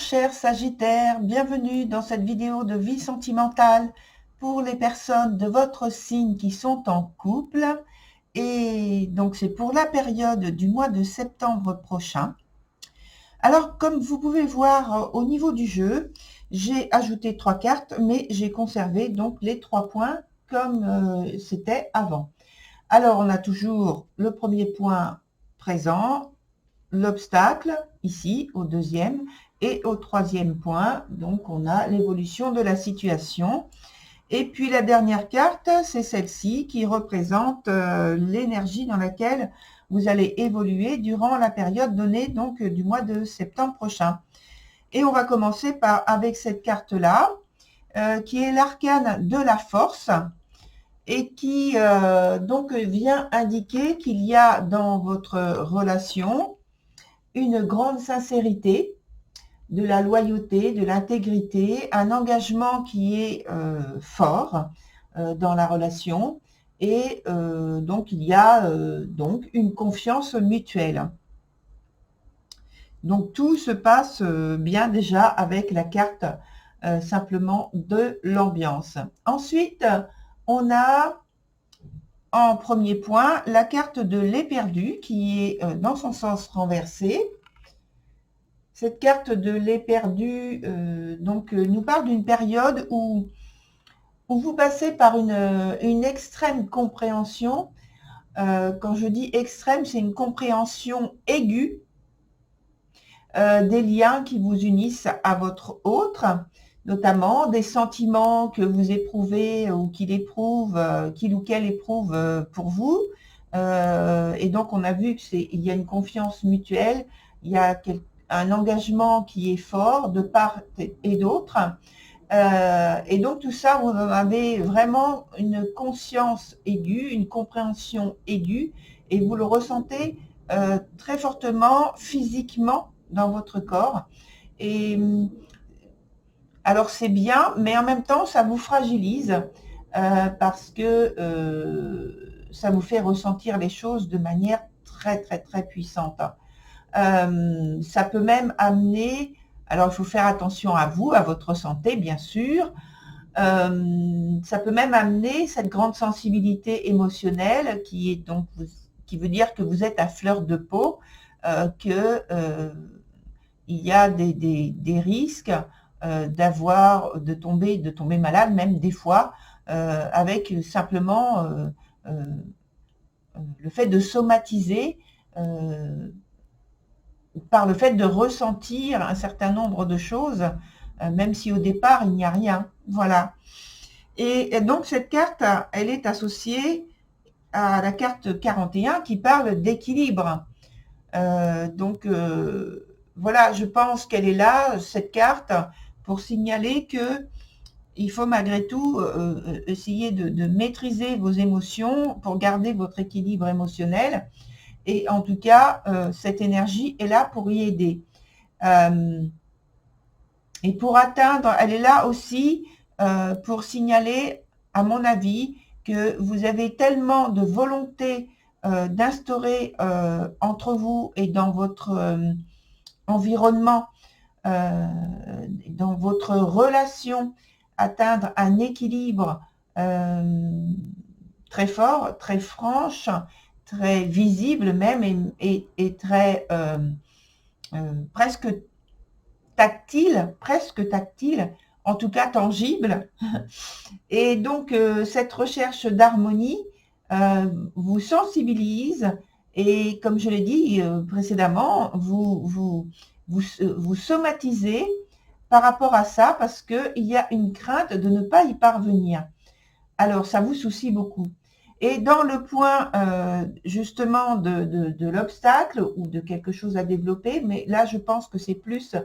chers Sagittaires, bienvenue dans cette vidéo de vie sentimentale pour les personnes de votre signe qui sont en couple. Et donc c'est pour la période du mois de septembre prochain. Alors comme vous pouvez voir au niveau du jeu, j'ai ajouté 3 cartes, mais j'ai conservé donc les 3 points comme c'était avant. Alors on a toujours le premier point présent, l'obstacle ici au deuxième, et au troisième point donc on a l'évolution de la situation. Et puis la dernière carte, c'est celle-ci qui représente l'énergie dans laquelle vous allez évoluer durant la période donnée donc du mois de septembre prochain. Et on va commencer avec cette carte là qui est l'arcane de la force et qui donc vient indiquer qu'il y a dans votre relation une grande sincérité, de la loyauté, de l'intégrité, un engagement qui est fort dans la relation, et donc il y a donc une confiance mutuelle. Donc tout se passe bien déjà avec la carte simplement de l'ambiance. Ensuite, on a en premier point la carte de l'éperdu qui est dans son sens renversé. Cette carte de l'éperdu nous parle d'une période où vous passez par une extrême compréhension. Quand je dis extrême, c'est une compréhension aiguë des liens qui vous unissent à votre autre, notamment des sentiments que vous éprouvez ou qu'il éprouve, qu'il ou qu'elle éprouve pour vous. Et donc on a vu qu'il y a une confiance mutuelle, il y a un engagement qui est fort de part et d'autre. Et donc tout ça, vous avez vraiment une conscience aiguë, une compréhension aiguë, et vous le ressentez très fortement physiquement dans votre corps. Et alors c'est bien, mais en même temps ça vous fragilise parce que ça vous fait ressentir les choses de manière très très très puissante. Ça peut même amener, alors il faut faire attention à vous, à votre santé bien sûr, ça peut même amener cette grande sensibilité émotionnelle qui est donc qui veut dire que vous êtes à fleur de peau, que il y a des risques de tomber malade, même des fois, avec simplement le fait de somatiser, par le fait de ressentir un certain nombre de choses, même si au départ il n'y a rien. Voilà. Et donc cette carte, elle est associée à la carte 41 qui parle d'équilibre. Voilà, je pense qu'elle est là, cette carte, pour signaler que il faut malgré tout essayer de maîtriser vos émotions pour garder votre équilibre émotionnel. Et en tout cas, cette énergie est là pour y aider. Et pour atteindre, elle est là aussi pour signaler, à mon avis, que vous avez tellement de volonté d'instaurer entre vous et dans votre environnement, dans votre relation, atteindre un équilibre très fort, très franche, très visible même, et très presque tactile, en tout cas tangible. Et donc cette recherche d'harmonie vous sensibilise, et comme je l'ai dit précédemment, vous somatisez par rapport à ça, parce qu'il y a une crainte de ne pas y parvenir. Alors ça vous soucie beaucoup. Et dans le point justement de l'obstacle ou de quelque chose à développer, mais là je pense que c'est plus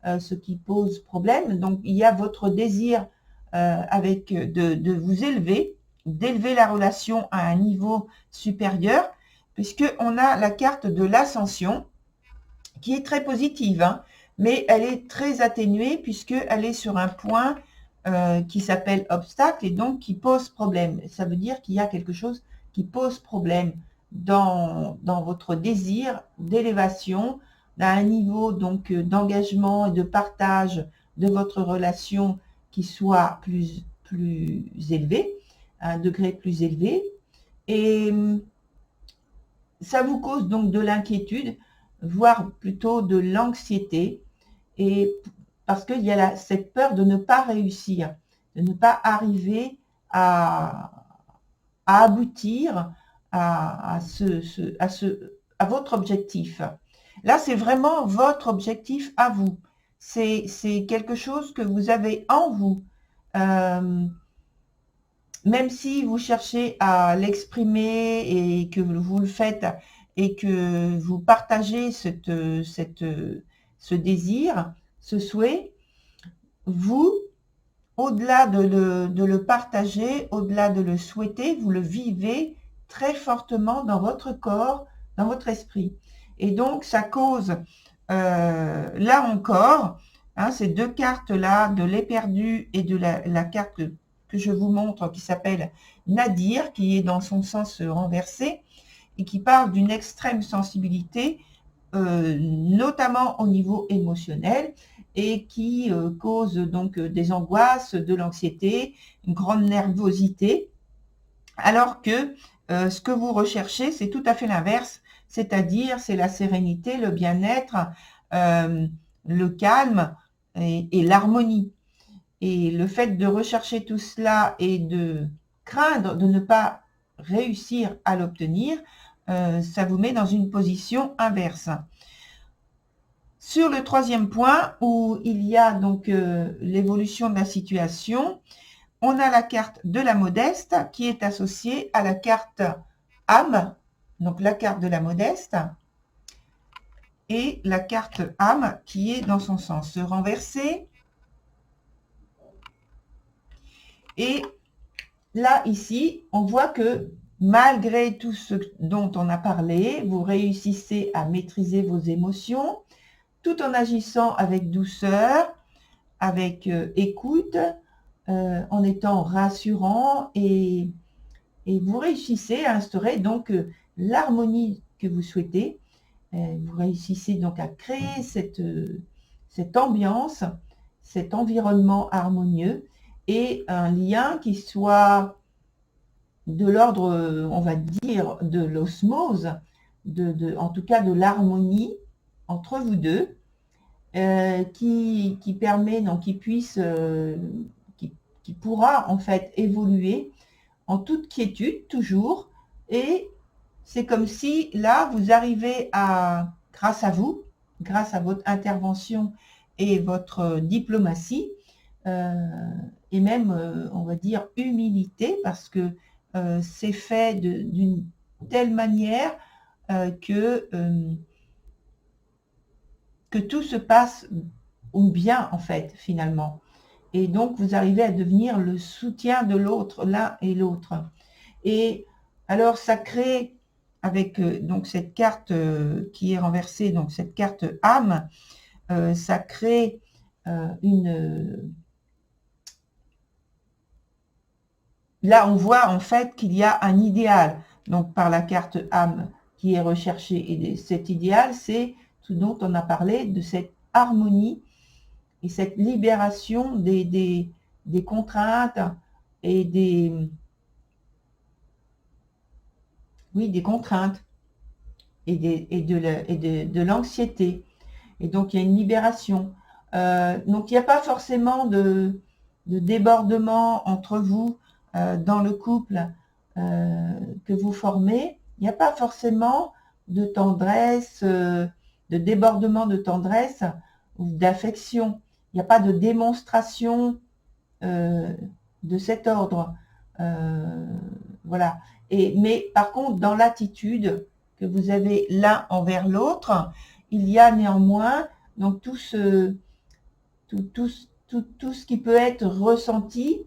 ce qui pose problème. Donc il y a votre désir de vous élever, d'élever la relation à un niveau supérieur, puisqu'on a la carte de l'ascension qui est très positive, hein, mais elle est très atténuée puisqu'elle est sur un point qui s'appelle obstacle, et donc qui pose problème. Ça veut dire qu'il y a quelque chose qui pose problème dans votre désir d'élévation, à un niveau donc d'engagement et de partage de votre relation qui soit plus élevé, à un degré plus élevé. Et ça vous cause donc de l'inquiétude, voire plutôt de l'anxiété, et parce qu'il y a cette peur de ne pas réussir, de ne pas arriver à aboutir à votre objectif. Là, c'est vraiment votre objectif à vous. C'est quelque chose que vous avez en vous. Même si vous cherchez à l'exprimer et que vous le faites et que vous partagez ce désir, ce souhait, vous, au-delà de le partager, au-delà de le souhaiter, vous le vivez très fortement dans votre corps, dans votre esprit. Et donc, ça cause, là encore, hein, ces deux cartes-là, de l'éperdu et de la carte que je vous montre, qui s'appelle Nadir, qui est dans son sens renversé, et qui parle d'une extrême sensibilité, notamment au niveau émotionnel, et qui cause donc des angoisses, de l'anxiété, une grande nervosité, alors que ce que vous recherchez, c'est tout à fait l'inverse, c'est-à-dire c'est la sérénité, le bien-être, le calme et l'harmonie. Et le fait de rechercher tout cela et de craindre de ne pas réussir à l'obtenir, ça vous met dans une position inverse. Sur le troisième point, où il y a donc l'évolution de la situation, on a la carte de la modeste qui est associée à la carte âme, donc la carte de la modeste, et la carte âme qui est dans son sens renversé. Et là, ici, on voit que malgré tout ce dont on a parlé, vous réussissez à maîtriser vos émotions tout en agissant avec douceur, avec écoute, en étant rassurant, et vous réussissez à instaurer donc l'harmonie que vous souhaitez. Vous réussissez donc à créer cette ambiance, cet environnement harmonieux et un lien qui soit de l'ordre, on va dire, de l'osmose, en tout cas de l'harmonie entre vous deux, qui permet, donc qui puisse, qui pourra en fait évoluer en toute quiétude toujours. Et c'est comme si là vous arrivez à, grâce à vous, grâce à votre intervention et votre diplomatie, et même on va dire humilité, parce que c'est fait d'une telle manière que tout se passe bien en fait finalement. Et donc vous arrivez à devenir le soutien de l'autre, l'un et l'autre. Et alors ça crée, avec donc cette carte qui est renversée, donc cette carte âme, ça crée là on voit en fait qu'il y a un idéal, donc par la carte âme qui est recherchée. Et cet idéal, c'est ce dont on a parlé, de cette harmonie et cette libération des contraintes et des contraintes et de l'anxiété. Et donc, il y a une libération. Donc, il n'y a pas forcément de débordement entre vous dans le couple que vous formez. Il n'y a pas forcément de tendresse, de débordement de tendresse ou d'affection. Il n'y a pas de démonstration de cet ordre. Voilà. Mais par contre, dans l'attitude que vous avez l'un envers l'autre, il y a néanmoins donc tout ce qui peut être ressenti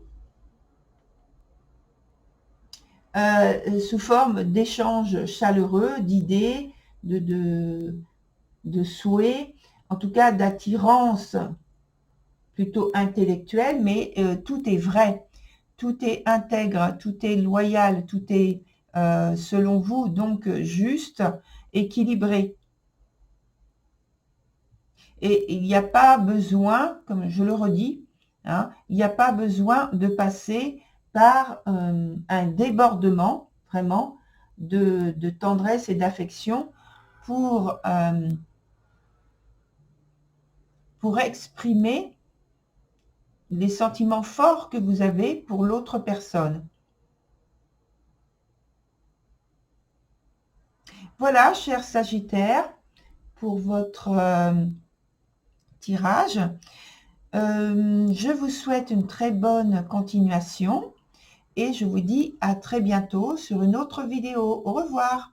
sous forme d'échanges chaleureux, d'idées, de souhaits, en tout cas d'attirance plutôt intellectuelle, mais tout est vrai, tout est intègre, tout est loyal, tout est selon vous donc juste, équilibré. Et il n'y a pas besoin, comme je le redis, hein, il n'y a pas besoin de passer par un débordement, vraiment, de tendresse et d'affection pour exprimer les sentiments forts que vous avez pour l'autre personne. Voilà, cher Sagittaire, pour votre tirage. Je vous souhaite une très bonne continuation et je vous dis à très bientôt sur une autre vidéo. Au revoir.